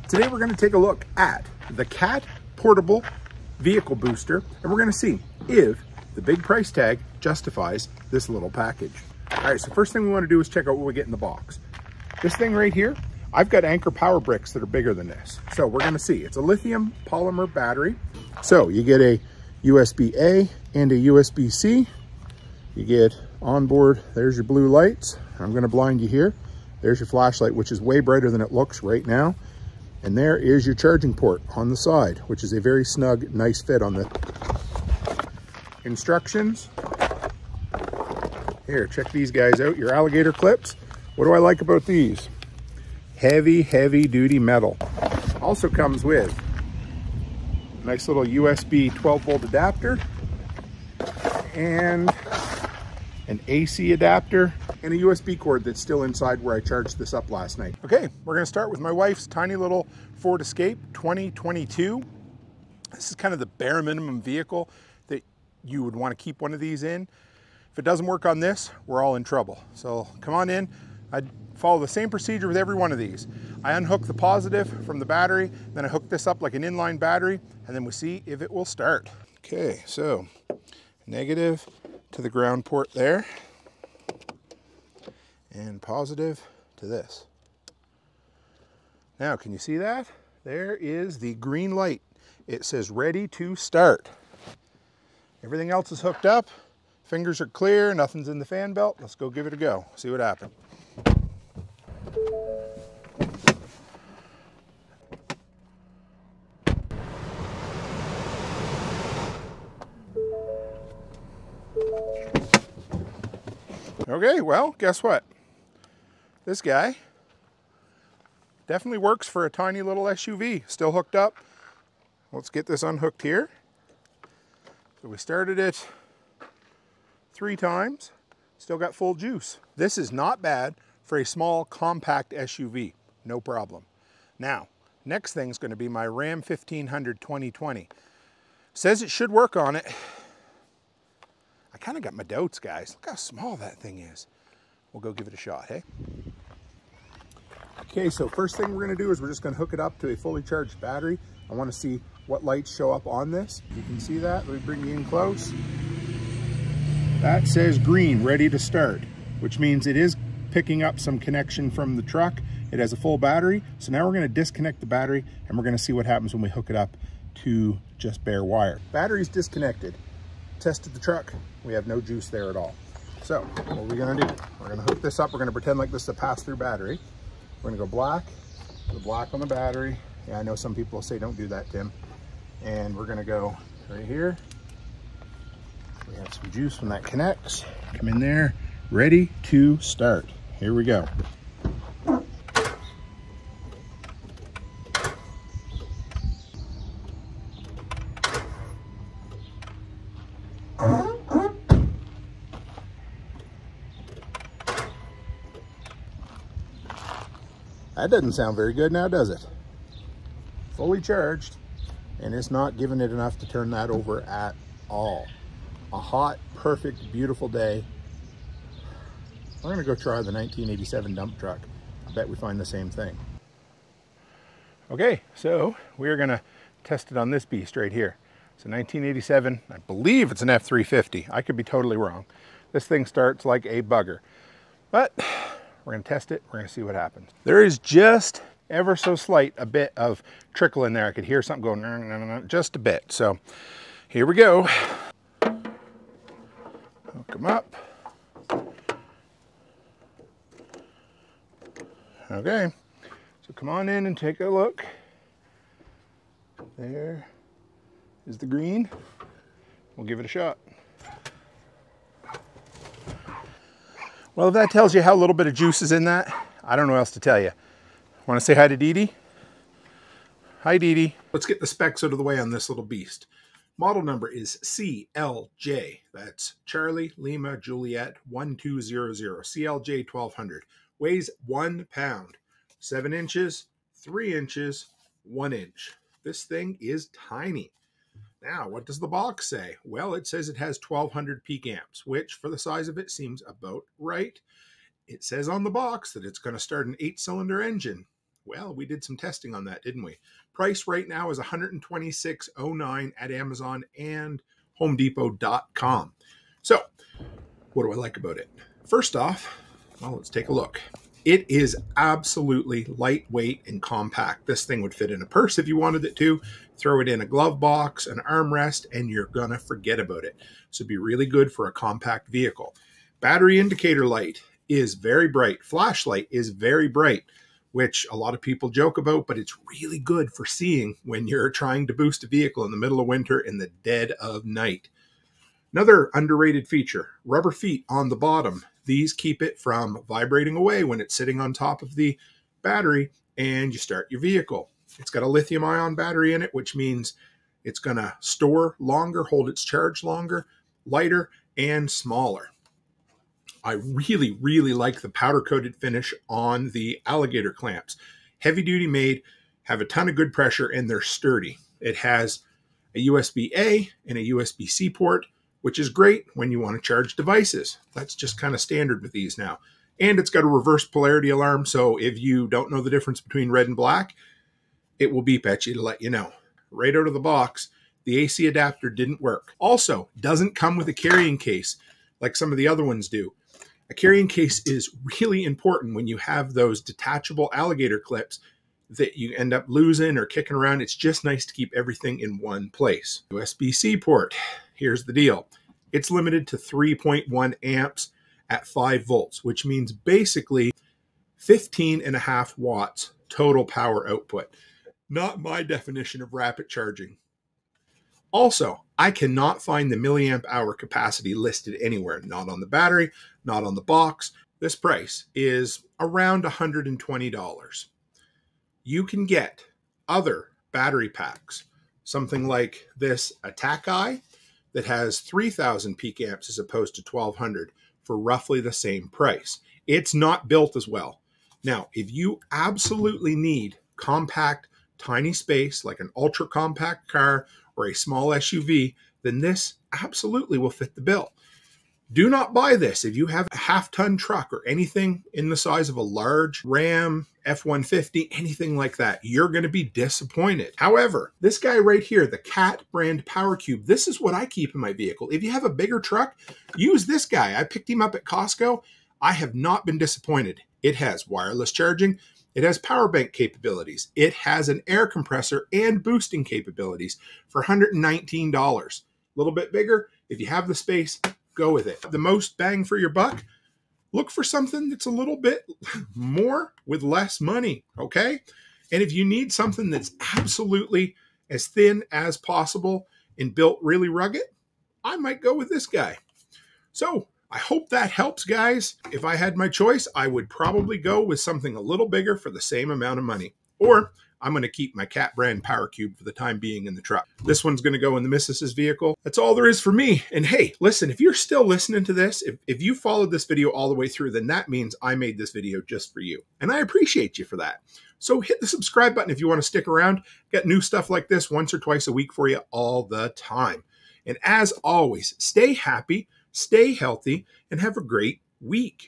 Today we're going to take a look at the CAT portable vehicle booster, and we're going to see if the big price tag justifies this little package. All right, so first thing we want to do is check out what we get in the box. This thing right here, I've got Anchor power bricks that are bigger than this. So we're going to see. It's a lithium polymer battery. So you get a USB-A and a USB-C. You get onboard, there's your blue lights. I'm going to blind you here. There's your flashlight, which is way brighter than it looks right now. And there is your charging port on the side, which is a very snug, nice fit on the instructions. Here, check these guys out, your Alligator clips. What do I like about these? Heavy, heavy duty metal. Also comes with a nice little USB 12-volt adapter and an AC adapter and a USB cord that's still inside where I charged this up last night. Okay, we're gonna start with my wife's tiny little Ford Escape 2022. This is kind of the bare minimum vehicle that you would want to keep one of these in. If it doesn't work on this, we're all in trouble. So come on in. I'd follow the same procedure with every one of these. I unhook the positive from the battery, then I hook this up like an inline battery, and then we see if it will start. Okay, so negative to the ground port there, and positive to this. Now, can you see that? There is the green light. It says ready to start. Everything else is hooked up. Fingers are clear, nothing's in the fan belt. Let's go give it a go, see what happens. Okay, well, guess what? This guy definitely works for a tiny little SUV. Still hooked up. Let's get this unhooked here. So we started it 3 times. Still got full juice. This is not bad for a small compact SUV. No problem. Now, next thing's going to be my Ram 1500 2020. Says it should work on it. I kind of got my doubts, guys. Look how small that thing is. We'll go give it a shot, hey? Okay, so first thing we're going to do is we're just going to hook it up to a fully charged battery. I want to see what lights show up on this. You can see that. Let me bring you in close. That says green, ready to start, which means it is picking up some connection from the truck. It has a full battery. So now we're going to disconnect the battery and we're going to see what happens when we hook it up to just bare wire. Battery's disconnected. Tested the truck. We have no juice there at all. So what are we going to do? We're going to hook this up. We're going to pretend like this is a pass-through battery. We're going to go black, the black on the battery. Yeah, I know some people will say don't do that, Tim. And we're going to go right here. We have some juice when that connects. Come in there, ready to start. Here we go. That doesn't sound very good now, does it? Fully charged, and it's not giving it enough to turn that over at all. A hot, perfect, beautiful day. We're gonna go try the 1987 dump truck. I bet we find the same thing. Okay, so we're gonna test it on this beast right here. It's a 1987, I believe it's an F350. I could be totally wrong. This thing starts like a bugger, but we're gonna test it, we're gonna see what happens. There is just ever so slight a bit of trickle in there. I could hear something going, no, no, no, just a bit. So here we go. Hook them up. Okay, so come on in and take a look. There is the green. We'll give it a shot. Well, if that tells you how little bit of juice is in that, I don't know what else to tell you. Want to say hi to Dee Dee? Hi, Dee Dee. Let's get the specs out of the way on this little beast. Model number is CLJ. That's Charlie Lima Juliet 1200. CLJ 1200. Weighs 1 pound. 7 inches, 3 inches, 1 inch. This thing is tiny. Now, what does the box say? Well, it says it has 1200 peak amps, which for the size of it seems about right. It says on the box that it's going to start an 8-cylinder engine. Well, we did some testing on that, didn't we? Price right now is $126.09 at Amazon and HomeDepot.com. So, what do I like about it? First off, well, let's take a look. It is absolutely lightweight and compact. This thing would fit in a purse if you wanted it to. Throw it in a glove box, an armrest, and you're gonna forget about it. So it'd be really good for a compact vehicle. Battery indicator light is very bright. Flashlight is very bright, which a lot of people joke about, but it's really good for seeing when you're trying to boost a vehicle in the middle of winter in the dead of night. Another underrated feature, rubber feet on the bottom. These keep it from vibrating away when it's sitting on top of the battery and you start your vehicle. It's got a lithium ion battery in it, which means it's going to store longer, hold its charge longer, lighter, and smaller. I really, really like the powder-coated finish on the Alligator clamps. Heavy-duty made, have a ton of good pressure, and they're sturdy. It has a USB-A and a USB-C port, which is great when you want to charge devices. That's just kind of standard with these now. And it's got a reverse polarity alarm, so if you don't know the difference between red and black, it will beep at you to let you know. Right out of the box, the AC adapter didn't work. Also, doesn't come with a carrying case like some of the other ones do. A carrying case is really important when you have those detachable Alligator clips that you end up losing or kicking around. It's just nice to keep everything in one place. USB-C port. Here's the deal. It's limited to 3.1 amps at 5 volts, which means basically 15.5 watts total power output. Not my definition of rapid charging. Also, I cannot find the milliamp hour capacity listed anywhere, not on the battery, not on the box. This price is around $120. You can get other battery packs, something like this ATKMAYI that has 3,000 peak amps as opposed to 1,200 for roughly the same price. It's not built as well. Now, if you absolutely need compact, tiny space like an ultra compact car or a small SUV, then this absolutely will fit the bill. Do not buy this if you have a half-ton truck or anything in the size of a large Ram, F-150, anything like that. You're going to be disappointed. However, this guy right here, the Cat brand Power Cube, this is what I keep in my vehicle. If you have a bigger truck, use this guy. I picked him up at COSTCO. I have not been disappointed. It has wireless charging. It has power bank capabilities. It has an air compressor and boosting capabilities for $119. A little bit bigger. If you have the space, go with it. The most bang for your buck, look for something that's a little bit more with less money, okay? And if you need something that's absolutely as thin as possible and built really rugged, I might go with this guy. So I hope that helps, guys. If I had my choice, I would probably go with something a little bigger for the same amount of money. Or I'm going to keep my Cat brand Power Cube for the time being in the truck. This one's going to go in the missus's vehicle. That's all there is for me. And hey, listen, if you're still listening to this, if you followed this video all the way through, then that means I made this video just for you. And I appreciate you for that. So hit the subscribe button if you want to stick around. Got new stuff like this once or twice a week for you all the time. And as always, stay happy, stay healthy, and have a great week.